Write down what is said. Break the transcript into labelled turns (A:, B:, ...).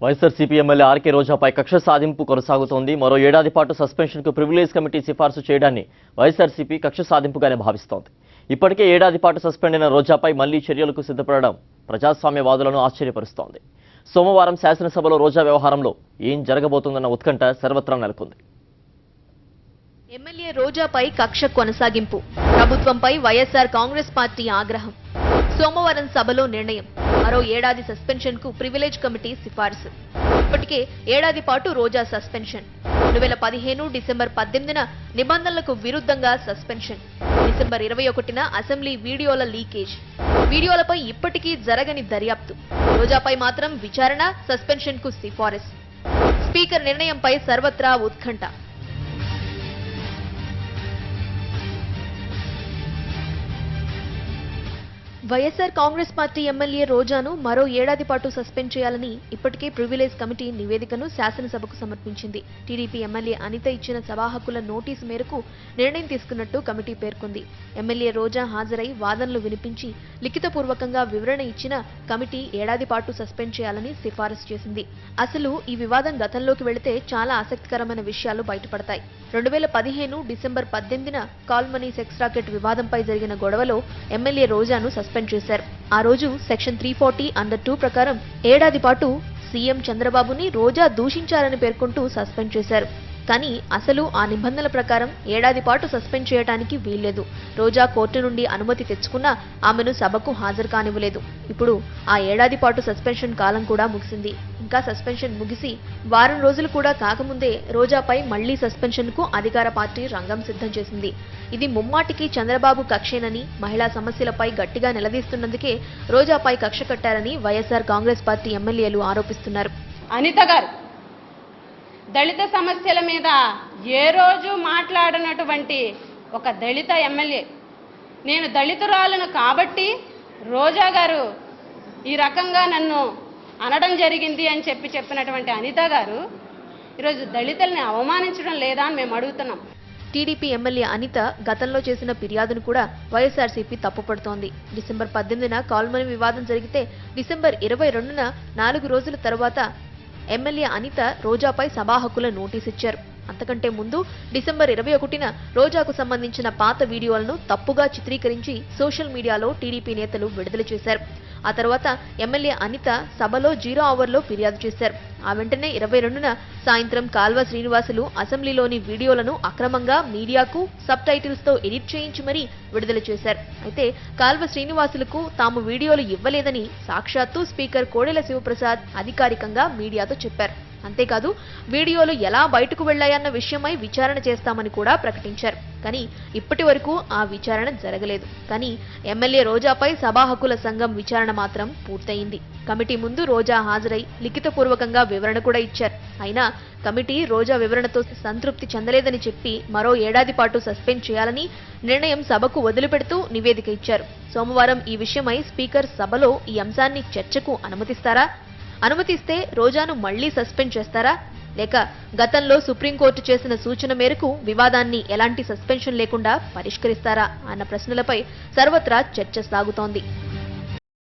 A: YSRCP MLA RK రోజాపై కక్ష సాధింపు కొనసాగుతోంది. మరో ఏడాది పాటు సస్పెన్షన్కు ప్రివిలేజ్ కమిటీ సిఫార్సు చేయడాన్ని వైఎస్ఆర్సీపీ కక్ష సాధింపుగానే భావిస్తోంది. ఇప్పటికే ఏడాది పాటు సస్పెండ్ అయిన రోజాపై మళ్లీ చర్యలకు సిద్ధపడడం ప్రజాస్వామ్యవాదులను ఆశ్చర్యపరుస్తోంది. సోమవారం శాసనసభలో రోజా వ్యవహారంలో ఏం జరగబోతుందన్న ఉత్కంఠ సర్వత్రా నెలకొంది.
B: ఎమ్మెల్యే రోజాపై కక్ష కొనసాగింపు, ప్రభుత్వంపై వైఎస్ఆర్ కాంగ్రెస్ పార్టీ ఆగ్రహం. సోమవారం సభలో నిర్ణయం, మరో ఏడాది సస్పెన్షన్ కు ప్రివిలేజ్ కమిటీ సిఫార్సు. ఇప్పటికే ఏడాది పాటు రోజా సస్పెన్షన్. 2015 డిసెంబర్ 18న నిబంధనలకు విరుద్ధంగా సస్పెన్షన్. డిసెంబర్ 21న అసెంబ్లీ వీడియోల లీకేజ్. వీడియోలపై ఇప్పటికీ జరగని దర్యాప్తు. రోజాపై మాత్రం విచారణ, సస్పెన్షన్ కు సిఫారసు. స్పీకర్ నిర్ణయంపై సర్వత్రా ఉత్కంఠ. వైఎస్ఆర్ కాంగ్రెస్ పార్టీ ఎమ్మెల్యే రోజాను మరో ఏడాది పాటు సస్పెండ్ చేయాలని ఇప్పటికే ప్రివిలేజ్ కమిటీ నివేదికను శాసనసభకు సమర్పించింది. టీడీపీ ఎమ్మెల్యే అనిత ఇచ్చిన సభా హక్కుల నోటీసు మేరకు నిర్ణయం తీసుకున్నట్టు కమిటీ పేర్కొంది. ఎమ్మెల్యే రోజా హాజరై వాదనలు వినిపించి లిఖితపూర్వకంగా వివరణ ఇచ్చిన కమిటీ ఏడాది పాటు సస్పెండ్ చేయాలని సిఫారసు చేసింది. అసలు ఈ వివాదం గతంలోకి వెళితే చాలా ఆసక్తికరమైన విషయాలు బయటపడతాయి. 2015 డిసెంబర్ 18న కాల్ మనీ సెక్స్ రాకెట్ వివాదంపై జరిగిన గొడవలో ఎమ్మెల్యే రోజాను సస్పెండ్ చేశారు. ఆ రోజు సెక్షన్ 340(2) ప్రకారం ఏడాది పాటు సీఎం చంద్రబాబుని రోజా దూషించారని పేర్కొంటూ సస్పెండ్ చేశారు. కానీ అసలు ఆ నిబంధనల ప్రకారం ఏడాది పాటు సస్పెండ్ చేయడానికి వీల్లేదు. రోజా కోర్టు నుండి అనుమతి తెచ్చుకున్నా ఆమెను సభకు హాజరు కానివ్వలేదు. ఇప్పుడు ఆ ఏడాది పాటు సస్పెన్షన్ కాలం కూడా ముగిసింది. ఇంకా సస్పెన్షన్ ముగిసి వారం రోజులు కూడా కాకముందే రోజాపై మళ్లీ సస్పెన్షన్ కు అధికార పార్టీ రంగం సిద్ధం చేసింది. ఇది ముమ్మాటికి చంద్రబాబు కక్షేనని, మహిళా సమస్యలపై గట్టిగా నిలదీస్తున్నందుకే రోజాపై కక్ష కట్టారని వైఎస్ఆర్ కాంగ్రెస్ పార్టీ ఎమ్మెల్యేలు ఆరోపిస్తున్నారు.
C: అనిత గారు దళిత సమస్యల మీద ఏ రోజు మాట్లాడినటువంటి ఒక దళిత ఎమ్మెల్యే, నేను దళితురాలను కాబట్టి రోజా గారు ఈ రకంగా నన్ను అనడం జరిగింది అని చెప్పినటువంటి అనిత గారు ఈరోజు దళితుల్ని అవమానించడం లేదా అని మేము అడుగుతున్నాం.
B: టీడీపీ ఎమ్మెల్యే అనిత గతంలో చేసిన ఫిర్యాదును కూడా వైఎస్ఆర్సీపీ తప్పుపడుతోంది. డిసెంబర్ 18న కాల్మనీ వివాదం జరిగితే డిసెంబర్ 22న 4 రోజుల తర్వాత ఎమ్మెల్యే అనిత రోజాపై సభా హక్కుల నోటీసు ఇచ్చారు. అంతకంటే ముందు డిసెంబర్ 21న రోజాకు సంబంధించిన పాత వీడియోలను తప్పుగా చిత్రీకరించి సోషల్ మీడియాలో టీడీపీ నేతలు విడుదల చేశారు. ఆ తర్వాత ఎమ్మెల్యే అనిత సభలో 0 అవర్లో ఫిర్యాదు చేశారు. ఆ వెంటనే 22న సాయంత్రం కాల్వ శ్రీనివాసులు అసెంబ్లీలోని వీడియోలను అక్రమంగా మీడియాకు సబ్ టైటిల్స్ తో ఎడిట్ చేయించి మరీ విడుదల చేశారు. అయితే కాల్వ శ్రీనివాసులకు తాము వీడియోలు ఇవ్వలేదని సాక్షాత్తు స్పీకర్ కోడెల శివప్రసాద్ అధికారికంగా మీడియాతో చెప్పారు. అంతేకాదు వీడియోలు ఎలా బయటకు వెళ్లాయన్న విషయమై విచారణ చేస్తామని కూడా ప్రకటించారు. కానీ ఇప్పటి వరకు ఆ విచారణ జరగలేదు. కానీ ఎమ్మెల్యే రోజాపై సభా హక్కుల సంఘం విచారణ మాత్రం పూర్తయింది. కమిటీ ముందు రోజా హాజరై లిఖితపూర్వకంగా వివరణ కూడా ఇచ్చారు. అయినా కమిటీ రోజా వివరణతో సంతృప్తి చెందలేదని చెప్పి మరో ఏడాది పాటు సస్పెండ్ చేయాలని నిర్ణయం సభకు వదిలిపెడుతూ నివేదిక ఇచ్చారు. సోమవారం ఈ విషయమై స్పీకర్ సభలో ఈ అంశాన్ని చర్చకు అనుమతిస్తారా? అనుమతిస్తే రోజాను మళ్లీ సస్పెండ్ చేస్తారా? లేక గతంలో సుప్రీంకోర్టు చేసిన సూచన మేరకు వివాదాన్ని ఎలాంటి సస్పెన్షన్ లేకుండా పరిష్కరిస్తారా అన్న ప్రశ్నలపై సర్వత్రా చర్చ సాగుతోంది.